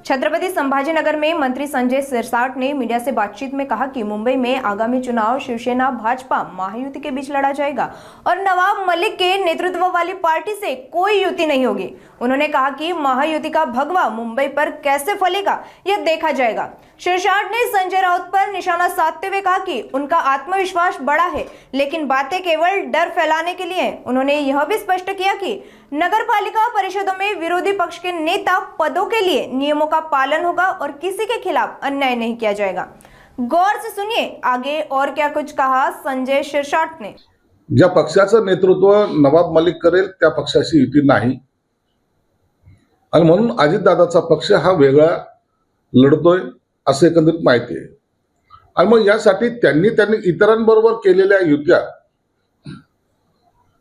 छत्रपति संभाजीनगर में मंत्री संजय सिरसाट ने मीडिया से बातचीत में कहा कि मुंबई में आगामी चुनाव शिवसेना भाजपा महायुति के बीच लड़ा जाएगा और नवाब मलिक के नेतृत्व वाली पार्टी से कोई युति नहीं होगी। उन्होंने कहा कि महायुति का भगवा मुंबई पर कैसे फलेगा यह देखा जाएगा। सिरसाट ने संजय राउत पर निशाना साधते हुए कहा कि उनका आत्मविश्वास बड़ा है, लेकिन बातें केवल डर फैलाने के लिए हैं। उन्होंने यह भी स्पष्ट किया कि नगर पालिका परिषदों में विरोधी पक्ष के नेता पदों के लिए नियमों का पालन होगा और किसी के खिलाफ अन्याय नहीं किया जाएगा। गौर से सुनिए आगे और क्या कुछ कहा संजय सिरसाट ने। ज्या पक्षाचं नेतृत्व नवाब मलिक करेल त्या पक्षाशी युती नाही आणि म्हणून अजितदादाचा पक्ष हा वेगळा लढतोय असं एकंदरीत माहिती आहे। आणि मग यासाठी त्यांनी इतरांबरोबर केलेल्या युत्या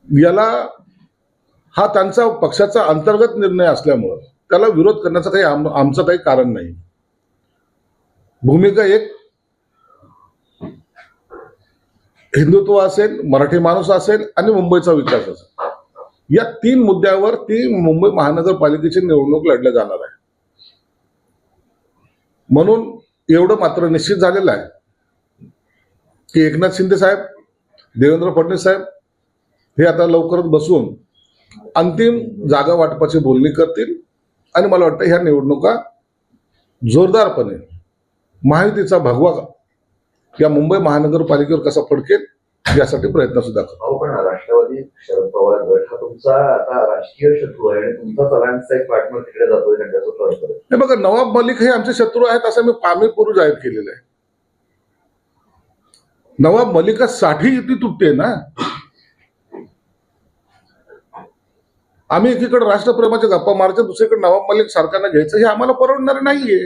याला हा त्यांचा पक्षाचा अंतर्गत निर्णय असल्यामुळे त्याला विरोध करण्याचं काही आमचं काही कारण नाही। भूमिका एक हिंदुत्व असेल, मराठी माणूस असेल आणि मुंबईचा विकास असेल, या तीन मुद्द्यावर ती मुंबई महानगरपालिकेची निवडणूक लढल्या जाणार आहे। म्हणून एवढं मात्र निश्चित झालेलं आहे की एकनाथ शिंदे साहेब, देवेंद्र फडणवीस साहेब हे आता लवकरच बसून अंतिम जागा वाटपाची बोलणी करतील आणि मला वाटतं ह्या निवडणुका जोरदारपणे महायुतीचा भगवा या मुंबई महानगरपालिकेवर कसा फडकेल यासाठी प्रयत्न सुद्धा करतो। पण राष्ट्रवादी शरद पवार गट हा तुमचा आता राजकीय शत्रू आहे आणि तुमचा सगळ्यांचा एक पार्टनर तिकडे जातोय त्यांच्यासोबत। हे बघा, नवाब मलिक हे आमचे शत्रू आहेत असं मी पूर्वी जाहीर केलेलं आहे। नवाब मलिकासाठी युती तुटते ना। आम्ही एकीकडे राष्ट्रप्रेमाच्या गप्पा मारायच्या, दुसरीकडे नवाब मलिक सरकारला घ्यायचं हे आम्हाला परवडणार नाहीये।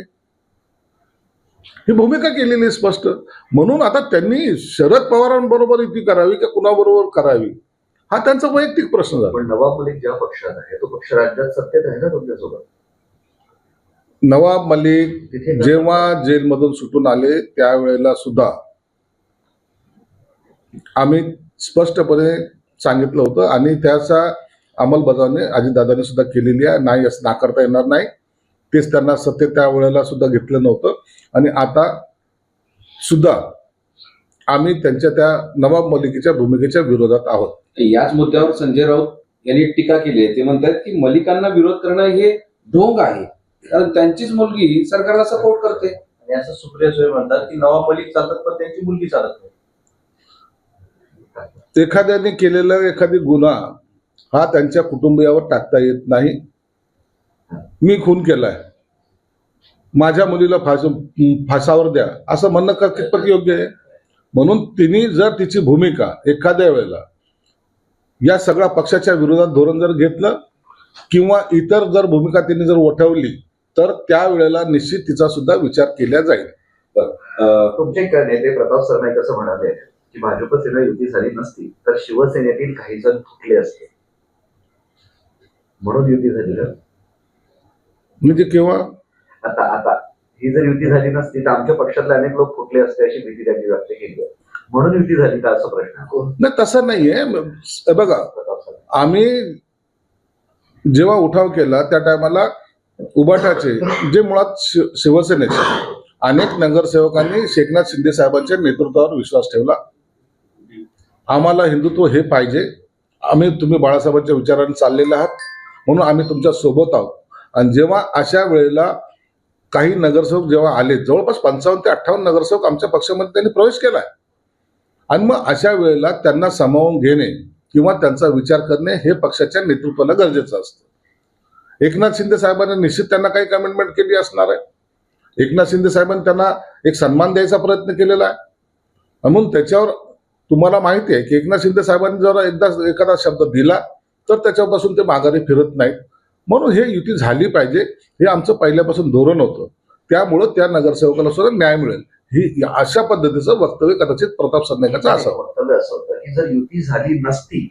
ही भूमिका केलेली स्पष्ट। म्हणून आता त्यांनी शरद पवारांबरोबर युती करावी का कुणाबरोबर करावी हा त्यांचा वैयक्तिक प्रश्न झाला। पण नवाब मलिक ज्या पक्षात आहे तो पक्ष राज्यात सत्तेत आहे ना तुमच्यासोबत। नवाब मलिक जेव्हा जेलमधून सुटून आले त्यावेळेला सुद्धा आम्ही स्पष्टपणे सांगितलं होतं आणि त्याचा अंमलबजावणी अजितदादांनी सुद्धा केलेली आहे। नाही असं नाकारता येणार नाही। तेच त्यांना सत्तेत त्या वेळेला सुद्धा घेतलं नव्हतं आणि आता सुद्धा आम्ही त्यांच्या त्या नवाब मलिकीच्या भूमिकेच्या विरोधात आहोत। याच मुद्द्यावर संजय राऊत यांनी टीका केली आहे। ते म्हणतात की मलिकांना विरोध करणं हे ढोंग आहे, कारण त्यांचीच मुलगी सरकारला सपोर्ट करते। आणि असं सुप्रिया सुळे म्हणतात की नवाब मलिक चालतात पण त्यांची मुलगी चालत नाही। एखाद्याने केलेला एखादी गुन्हा हा त्यांच्या कुटुंबियावर टाकता येत नाही। मी खून केलाय, माझ्या मुलीला फासावर द्या असं म्हणणं कितपत योग्य आहे? म्हणून तिने जर तिची भूमिका एखाद्या वेळेला या सगळ्या पक्षाच्या विरोधात धोरण जर घेतलं किंवा इतर जर भूमिका तिने जर उठवली तर त्यावेळेला निश्चित तिचा सुद्धा विचार केला जाईल। तुमचे नेते प्रताप सरनाईक असं म्हणाले की भाजप सेना युती झाली नसती तर शिवसेनेतील काही जण फुटले असते, म्हणून युती झाली ना। म्हणजे केव्हा? आता ही जर युती झाली नसती तर आमच्या पक्षातले अनेक लोक फुटले असते अशी भीती त्यांनी व्यक्त केली आहे, म्हणून युती झाली का असा प्रश्न नाही। तसं नाहीये। बघा, आम्ही जेव्हा उठाव केला त्या टायमाला उबाटाचे जे मुळात शिवसेनेचे अनेक नगरसेवकांनी एकनाथ शिंदे साहेबांच्या नेतृत्वावर विश्वास ठेवला। आम्हाला हिंदुत्व हे पाहिजे, तुम्ही बाळासाहेबांच्या विचाराने चाललेले आहात म्हणून आम्ही तुमच्या सोबत आहोत। आणि जेव्हा अशा वेळेला काही नगरसेवक जेव्हा आले, जवळपास 55 ते 58 नगरसेवक आमच्या पक्षामध्ये त्यांनी प्रवेश केलाय आणि मग अशा वेळेला त्यांना सामावून घेणे किंवा त्यांचा विचार करणे हे पक्षाच्या नेतृत्वाला गरजेचं असतं। एकनाथ शिंदे साहेबांनी निश्चित त्यांना काही कमिटमेंट केली असणार आहे। एकनाथ शिंदे साहेबांनी त्यांना एक सन्मान द्यायचा प्रयत्न केलेला आहे। म्हणून त्याच्यावर तुम्हाला माहिती आहे की एकनाथ शिंदे साहेबांनी जर एखादा शब्द दिला तर त्याच्यापासून ते माघारी फिरत नाहीत। म्हणून हे युती झाली पाहिजे हे आमचं पहिल्यापासून धोरण होतं। त्यामुळं त्या नगरसेवकाला सुद्धा न्याय मिळेल ही अशा पद्धतीचं वक्तव्य कदाचित प्रताप सरनाईकाचं असावं। वक्तव्य असं होतं की जर युती झाली नसती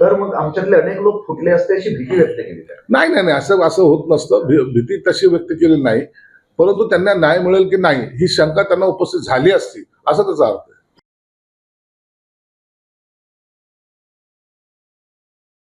तर मग आमच्यातले अनेक लोक फुटले असते अशी भीती व्यक्त केली। नाही, असं होत नसतं। भीती तशी व्यक्त केली नाही, परंतु त्यांना न्याय मिळेल की नाही ही शंका त्यांना उपस्थित झाली असती असं त्याचा अर्थ आहे।